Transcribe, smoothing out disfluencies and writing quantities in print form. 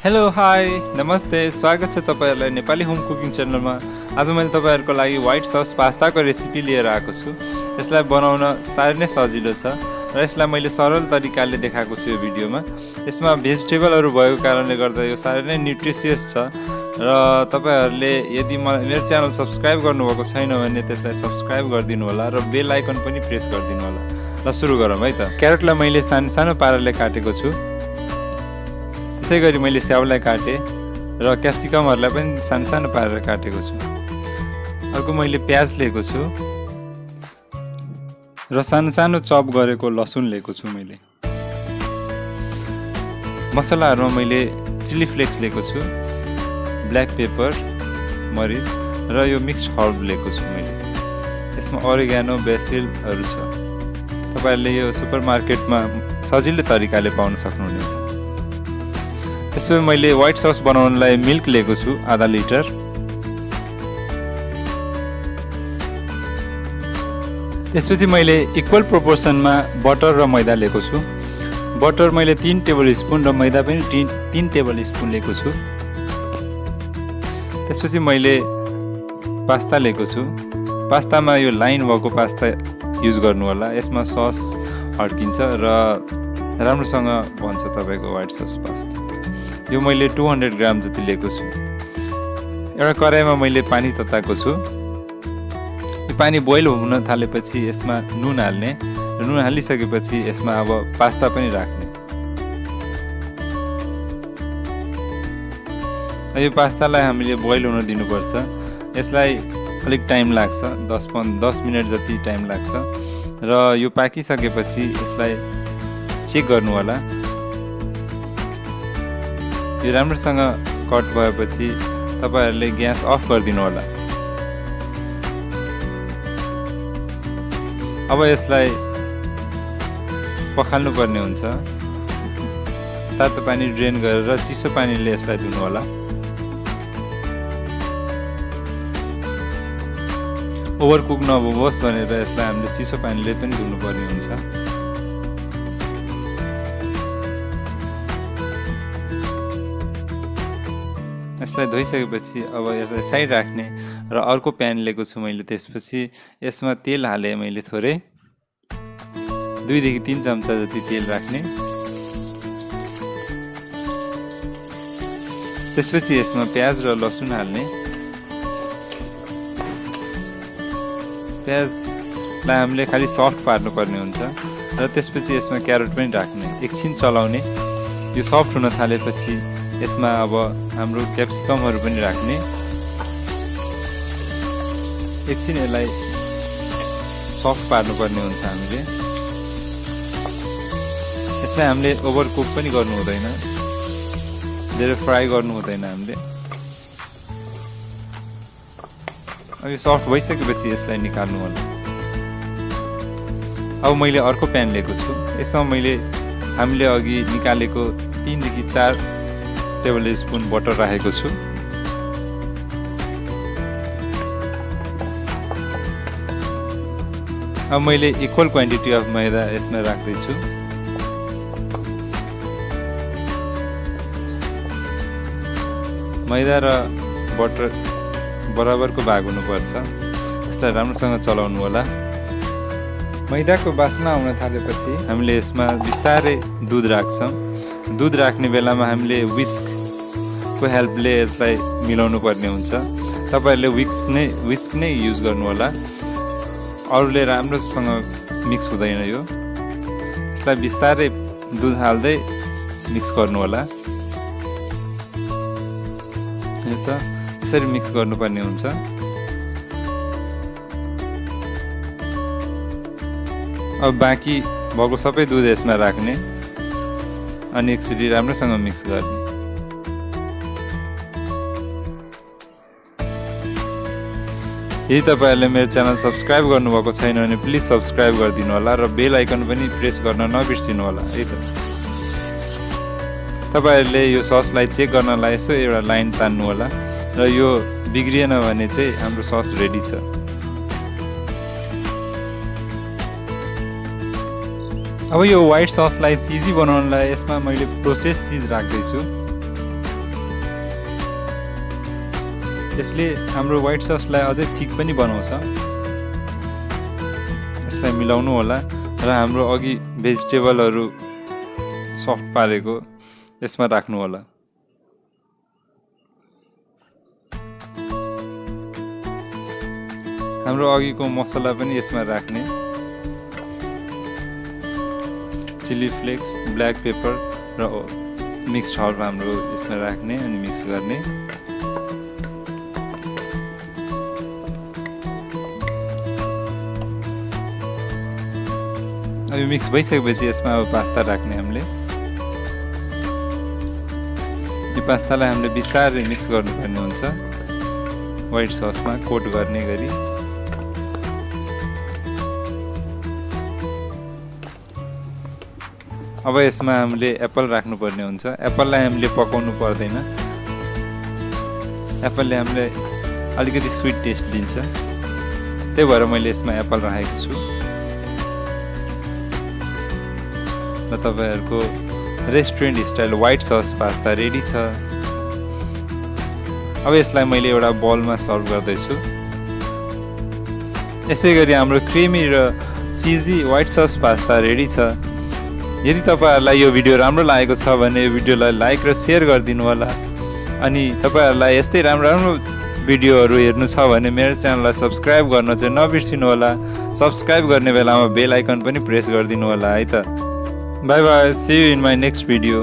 Hello hi नमस्ते स्वागत छ तपाईहरुलाई नेपाली होम कुकिङ च्यानलमा। आज मैले तपाईहरुको लागि व्हाइट सस पास्ताको रेसिपी लिएर आएको छु। यसलाई बनाउन साह्रै नै सजिलो छ र यसलाई मैले सरल तरिकाले देखाएको छु यो भिडियोमा। यसमा भेजिटेबलहरु भएको कारणले गर्दा यो साह्रै नै न्युट्रिसियस छ र तपाईहरुले यदि मेरो च्यानल सब्स्क्राइब गर्नुभएको छैन भने त्यसलाई सब्स्क्राइब गरिदिनु होला र बेल आइकन पनि प्रेस गरिदिनु होला। ल सुरु गरौँ है त। क्यारेटलाई मैले सानो पाराले काटेको छु। त्यसैगरी मैले स्याउलाई काटे र क्याप्सिकमहरुलाई पनि सानो पारेर काटेको छु। अर्को मैले प्याज लिएको छु र सानो चप गरेको लसुन लिएको छु मैले। मसलाहरुमा मैले चिली फ्लेक्स लिएको छु, ब्ल्याक पेपर, मरिच र यो मिक्स्ड हर्ब लिएको छु मैले। यसमा ओरेगानो, बेसिलहरु छ। तपाईहरुले यो सुपरमार्केटमा सजिलो तरिकाले पाउन सक्नुहुनेछ। त्यसपछि मैले व्हाइट सस बनाउनलाई मिल्क लिएको छु आधा लिटर। त्यसपछि मैले इक्वल प्रोपोर्सनमा बटर र मैदा लिएको छु। बटर मैले 3 टेबल स्पुन र मैदा पनि 3 टेबल स्पुन लिएको छु। त्यसपछि मैले पास्ता लिएको छु। पास्तामा यो लाइन भएको पास्ता युज गर्नु होला। यसमा सस अड्किन्छ र राम्रोसँग बन्छ तपाईको व्हाइट सस पास्ता। यो मैले 200 ग्राम जति लिएको छु। एउटा कराईमा मैले पानी तताएको छु। यो पानी बोइल हुन थालेपछि यसमा नुन हाल्ने र नुन हालिसकेपछि यसमा अब पास्ता पनि राख्ने। यो पास्तालाई हामीले बोइल हुन दिनुपर्छ। यसलाई अलिक टाइम लाग्छ, 10 मिनेट जति टाइम लाग्छ र यो पाकिसकेपछि यसलाई चेक गर्नु होला। यो राम्रोसँग कट भएपछि तपाईहरुले ग्यास अफ गरिदिनु होला। अब यसलाई पखाल्नु पर्ने हुन्छ। तातो पानी ड्रेन गरेर चिसो पानीले यसलाई धुनु होला। ओभरकुक नहोस् भनेर यसलाई हामीले चिसो पानीले पनि धुनु पर्ने हुन्छ। यसलाई धोइसकेपछि अब यसलाई साइड राख्ने र अर्को प्यान लिएको छु मैले। त्यसपछि यसमा तेल हाले मैले थोरै 2 देखि 3 चम्चा जति तेल राख्ने। त्यसपछि यसमा प्याज र लसुन हाल्ने। प्याजलाई हामीले खाली सफ्ट पार्नु पर्ने हुन्छ र त्यसपछि यसमा क्यारेट पनि राख्ने। एकछिन चलाउने। यो सफ्ट हुन थालेपछि यसमा अब हाम्रो क्याप्सिकमहरु पनि राख्ने। एकछिन यसलाई सफ्ट पार्नु पर्ने हुन्छ हामीले। यसलाई हामीले ओभरकुक पनि गर्नु हुँदैन, धेरै फ्राई गर्नु हुँदैन हामीले। अब यो सफ्ट भइसकेपछि यसलाई निकाल्नु होला। अब मैले अर्को प्यान लिएको छु। यसमा मैले हामीले अघि निकालेको 3 देखि 4 टेबल स्पुन बटर राखेको छु। अब मैले इक्वल क्वान्टिटी अफ मैदा यसमा राख्दै छु। मैदा र बटर बराबरको भाग हुनुपर्छ। यसलाई राम्रोसँग चलाउनु होला। मैदाको बास्ना आउन थालेपछि हामीले यसमा बिस्तारै दूध राख्छौं। दूध राख्ने बेलामा हामीले विस्कको हेल्पले यसलाई मिलाउनु पर्ने हुन्छ। तपाईहरुले विस्क नै युज गर्नु होला। अरूले राम्रोसँग मिक्स हुँदैन यो। यसलाई बिस्तारै दूध हाल्दै मिक्स गर्नु होला। यसरी मिक्स गर्नुपर्ने हुन्छ। अब बाँकी भएको सबै दूध यसमा राख्ने अनि एकचोटि राम्रोसँग मिक्स गर्ने। यदि तपाईहरुले मेरो च्यानल सब्स्क्राइब गर्नुभएको छैन भने प्लिज सब्स्क्राइब गरिदिनु होला र बेल आइकन पनि प्रेस गर्न नबिर्सिनु होला है त। तपाईहरुले यो ससलाई चेक गर्नलाई यसो एउटा लाइन तान्नु होला र यो बिग्रिएन भने चाहिँ हाम्रो सस रेडी छ। अब यो व्हाइट ससलाई चिजी बनाउनलाई यसमा मैले प्रोसेस चिज राख्दै छु। यसले हाम्रो व्हाइट ससलाई अझै थिक पनि बनाउँछ। यसलाई मिलाउनु होला र हाम्रो अघि भेजिटेबलहरू सफ्ट पारेको यसमा राख्नु होला। हाम्रो अघिको मसला पनि यसमा राख्ने, चिली फ्लेक्स, ब्ल्याक पेपर र मिक्स्ड हर्ब हाम्रो यसमा राख्ने अनि मिक्स गर्ने। अब मिक्स भइसकेपछि यसमा अब पास्ता राख्ने हामीले। यो पास्तालाई हामीले बिस्तारै मिक्स गर्नुपर्ने हुन्छ व्हाइट ससमा कोट गर्ने गरी। अब यसमा हामीले एप्पल राख्नुपर्ने हुन्छ। एप्पललाई हामीले पकाउनु पर्दैन, एप्पलले हामीलाई अलिकति स्वीट टेस्ट दिन्छ, त्यही भएर मैले यसमा एप्पल राखेको छु। र तपाईहरुको restaurant style white sauce pasta ready छ। अब यसलाई मैले एउटा बलमा सर्भ गर्दैछु। यसैगरी हाम्रो क्रिमी र चिजी व्हाइट सस पास्ता रेडी छ। यदि तपाईहरुलाई यो भिडियो राम्रो लागेको छ भने यो भिडियोलाई लाइक र शेयर गरिदिनु होला। अनि तपाईहरुलाई यस्तै राम्रो भिडियोहरु हेर्नु छ भने मेरो च्यानललाई सब्स्क्राइब गर्न चाहिँ नबिर्सिनु होला। सब्स्क्राइब गर्ने बेलामा बेल आइकन पनि प्रेस गरिदिनु होला है त। Bye bye, see you in my next video.